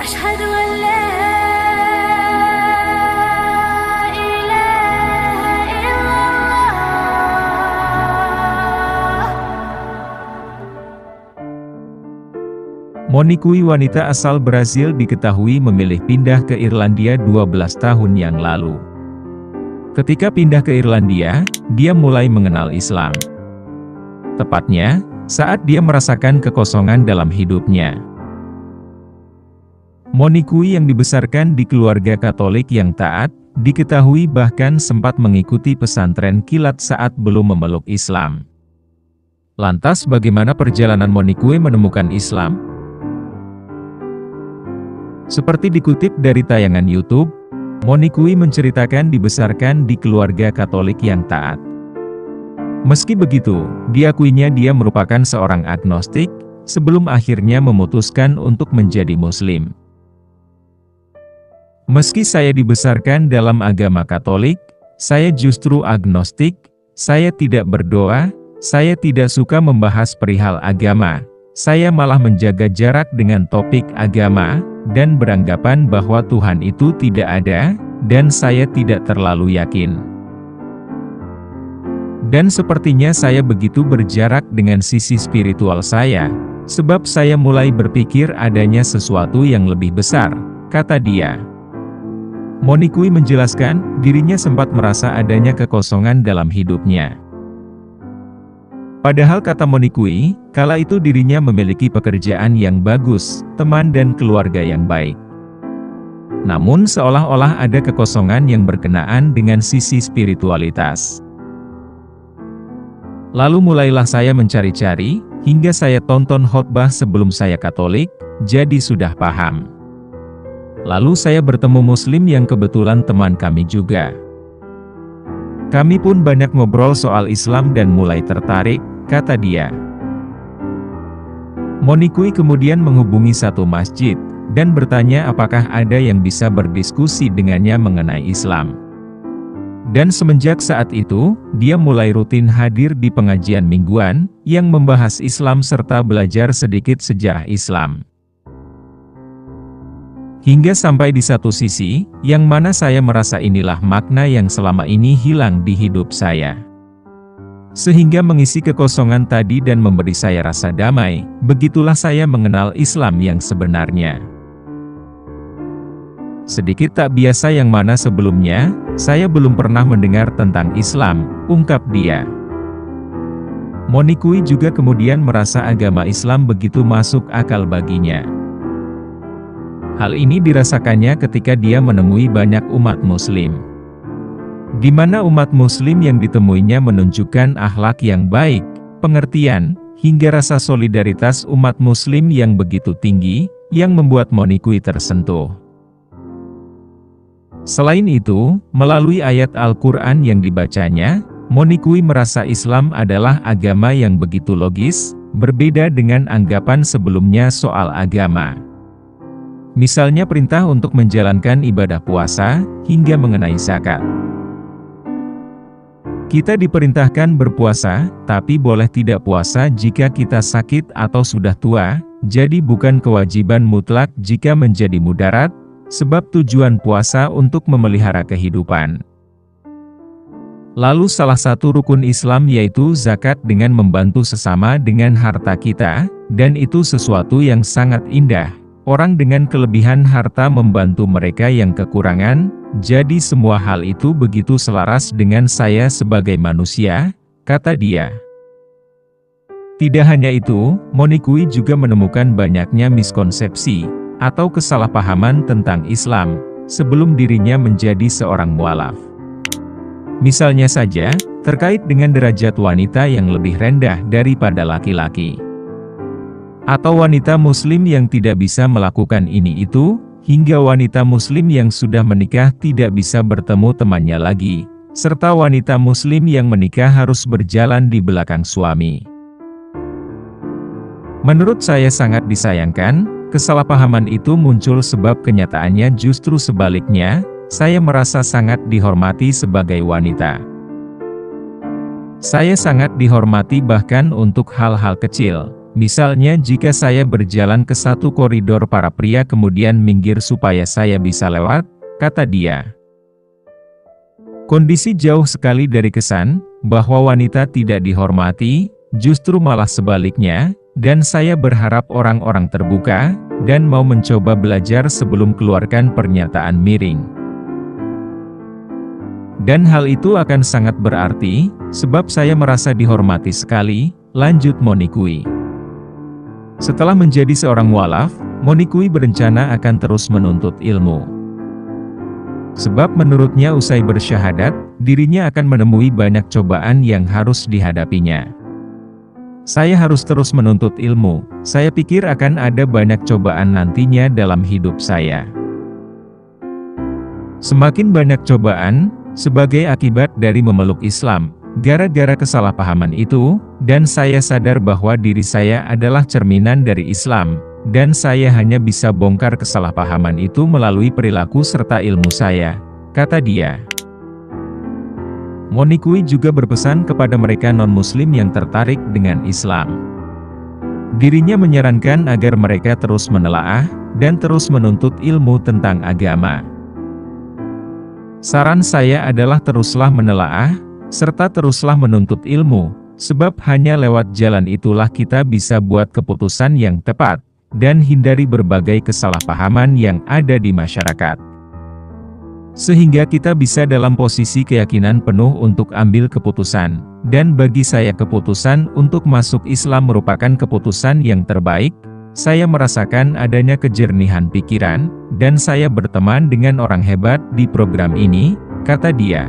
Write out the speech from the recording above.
أشهد أن لا إله إلا الله. Monique, wanita asal Brasil, diketahui memilih pindah ke Irlandia 12 tahun yang lalu. Ketika pindah ke Irlandia, dia mulai mengenal Islam. Tepatnya, saat dia merasakan kekosongan dalam hidupnya. Monique yang dibesarkan di keluarga Katolik yang taat, diketahui bahkan sempat mengikuti pesantren kilat saat belum memeluk Islam. Lantas bagaimana perjalanan Monique menemukan Islam? Seperti dikutip dari tayangan YouTube, Monique menceritakan dibesarkan di keluarga Katolik yang taat. Meski begitu, diakuinya dia merupakan seorang agnostik, sebelum akhirnya memutuskan untuk menjadi Muslim. Meski saya dibesarkan dalam agama Katolik, saya justru agnostik, saya tidak berdoa, saya tidak suka membahas perihal agama, saya malah menjaga jarak dengan topik agama, dan beranggapan bahwa Tuhan itu tidak ada, dan saya tidak terlalu yakin. Dan sepertinya saya begitu berjarak dengan sisi spiritual saya, sebab saya mulai berpikir adanya sesuatu yang lebih besar, kata dia. Monique menjelaskan, dirinya sempat merasa adanya kekosongan dalam hidupnya. Padahal kata Monique, kala itu dirinya memiliki pekerjaan yang bagus, teman dan keluarga yang baik. Namun seolah-olah ada kekosongan yang berkenaan dengan sisi spiritualitas. Lalu mulailah saya mencari-cari, hingga saya tonton khotbah sebelum saya Katolik, jadi sudah paham. Lalu saya bertemu Muslim yang kebetulan teman kami juga. Kami pun banyak ngobrol soal Islam dan mulai tertarik, kata dia. Monique kemudian menghubungi satu masjid, dan bertanya apakah ada yang bisa berdiskusi dengannya mengenai Islam. Dan semenjak saat itu, dia mulai rutin hadir di pengajian mingguan, yang membahas Islam serta belajar sedikit sejarah Islam. Hingga sampai di satu sisi, yang mana saya merasa inilah makna yang selama ini hilang di hidup saya. Sehingga mengisi kekosongan tadi dan memberi saya rasa damai, begitulah saya mengenal Islam yang sebenarnya. Sedikit tak biasa yang mana sebelumnya, saya belum pernah mendengar tentang Islam, ungkap dia. Monique juga kemudian merasa agama Islam begitu masuk akal baginya. Hal ini dirasakannya ketika dia menemui banyak umat Muslim. Di mana umat Muslim yang ditemuinya menunjukkan akhlak yang baik, pengertian, hingga rasa solidaritas umat Muslim yang begitu tinggi, yang membuat Monique tersentuh. Selain itu, melalui ayat Al-Quran yang dibacanya, Monique merasa Islam adalah agama yang begitu logis, berbeda dengan anggapan sebelumnya soal agama. Misalnya perintah untuk menjalankan ibadah puasa, hingga mengenai zakat. Kita diperintahkan berpuasa, tapi boleh tidak puasa jika kita sakit atau sudah tua, jadi bukan kewajiban mutlak jika menjadi mudarat, sebab tujuan puasa untuk memelihara kehidupan. Lalu salah satu rukun Islam yaitu zakat dengan membantu sesama dengan harta kita, dan itu sesuatu yang sangat indah. Orang dengan kelebihan harta membantu mereka yang kekurangan, jadi semua hal itu begitu selaras dengan saya sebagai manusia, kata dia. Tidak hanya itu, Monique juga menemukan banyaknya miskonsepsi, atau kesalahpahaman tentang Islam, sebelum dirinya menjadi seorang mualaf. Misalnya saja, terkait dengan derajat wanita yang lebih rendah daripada laki-laki. Atau wanita Muslim yang tidak bisa melakukan ini itu, hingga wanita Muslim yang sudah menikah tidak bisa bertemu temannya lagi, serta wanita Muslim yang menikah harus berjalan di belakang suami. Menurut saya sangat disayangkan, kesalahpahaman itu muncul sebab kenyataannya justru sebaliknya, saya merasa sangat dihormati sebagai wanita. Saya sangat dihormati bahkan untuk hal-hal kecil. Misalnya jika saya berjalan ke satu koridor para pria kemudian minggir supaya saya bisa lewat, kata dia. Kondisi jauh sekali dari kesan bahwa wanita tidak dihormati, justru malah sebaliknya, dan saya berharap orang-orang terbuka dan mau mencoba belajar sebelum keluarkan pernyataan miring. Dan hal itu akan sangat berarti, sebab saya merasa dihormati sekali, lanjut Monikui. Setelah menjadi seorang mualaf, Monikui berencana akan terus menuntut ilmu. Sebab menurutnya usai bersyahadat, dirinya akan menemui banyak cobaan yang harus dihadapinya. Saya harus terus menuntut ilmu, saya pikir akan ada banyak cobaan nantinya dalam hidup saya. Semakin banyak cobaan, sebagai akibat dari memeluk Islam, gara-gara kesalahpahaman itu, dan saya sadar bahwa diri saya adalah cerminan dari Islam, dan saya hanya bisa bongkar kesalahpahaman itu melalui perilaku serta ilmu saya, kata dia. Monikui juga berpesan kepada mereka non-muslim yang tertarik dengan Islam. Dirinya menyarankan agar mereka terus menelaah, dan terus menuntut ilmu tentang agama. Saran saya adalah teruslah menelaah, serta teruslah menuntut ilmu, sebab hanya lewat jalan itulah kita bisa buat keputusan yang tepat, dan hindari berbagai kesalahpahaman yang ada di masyarakat. Sehingga kita bisa dalam posisi keyakinan penuh untuk ambil keputusan, dan bagi saya keputusan untuk masuk Islam merupakan keputusan yang terbaik. Saya merasakan adanya kejernihan pikiran, dan saya berteman dengan orang hebat di program ini, kata dia.